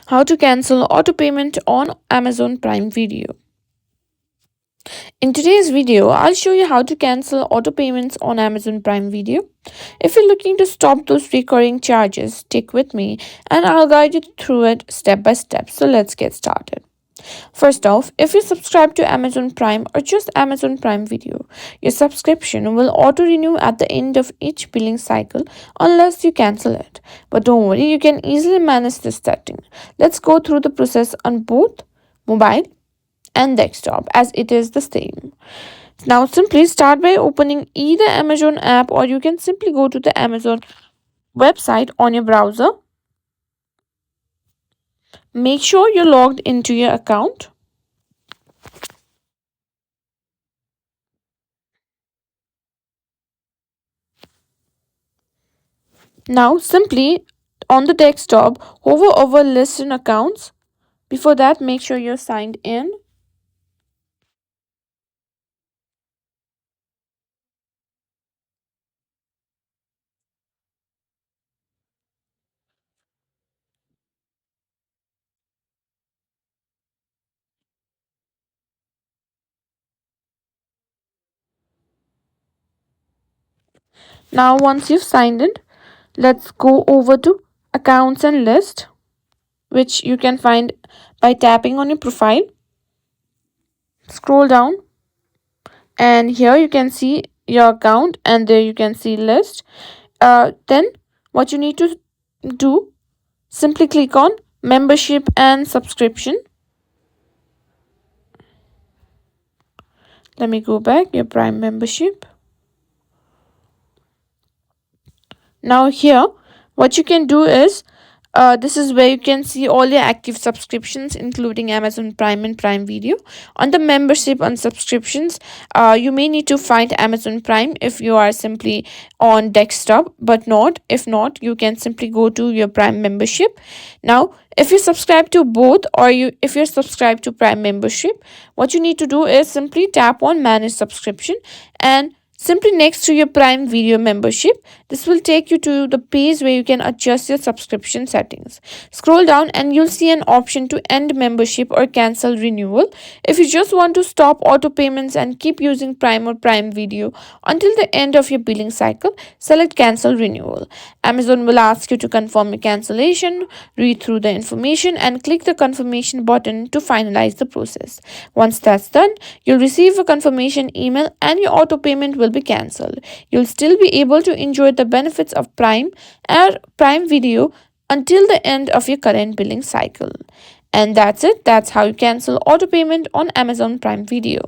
How to cancel auto payment on Amazon Prime Video. In today's video, I'll show you how to cancel auto payments on Amazon Prime Video. If you're looking to stop those recurring charges, stick with me and I'll guide you through it step by step. So let's get started. First off, if you subscribe to Amazon Prime or just Amazon Prime Video, your subscription will auto-renew at the end of each billing cycle unless you cancel it. But don't worry, you can easily manage this setting. Let's go through the process on both mobile and desktop as it is the same. Now simply start by opening either Amazon app or you can simply go to the Amazon website on your browser. Make sure you're logged into your account. Now simply on the desktop hover over list and accounts. Before that, make sure you're signed in. Now once you've signed in, let's go over to accounts and list, which you can find by tapping on your profile. Scroll down and here you can see your account and there you can see list. Then what you need to do, simply click on membership and subscription. Let me go back, your Prime membership. Now here what you can do is this is where you can see all your active subscriptions including Amazon Prime and Prime Video. On the membership and subscriptions, you may need to find Amazon Prime if you are simply on desktop, but not if not you can simply go to your Prime membership. Now if you subscribe to both or if you're subscribed to Prime membership, what you need to do is simply tap on manage subscription and simply next to your Prime Video membership. This will take you to the page where you can adjust your subscription settings. Scroll down and you'll see an option to end membership or cancel renewal. If you just want to stop auto payments and keep using Prime or Prime Video until the end of your billing cycle, select cancel renewal. Amazon will ask you to confirm your cancellation, read through the information and click the confirmation button to finalize the process. Once that's done, you'll receive a confirmation email and your auto payment will be cancelled. You'll still be able to enjoy the benefits of Prime or Prime Video until the end of your current billing cycle. And that's it. That's how you cancel auto payment on Amazon Prime Video.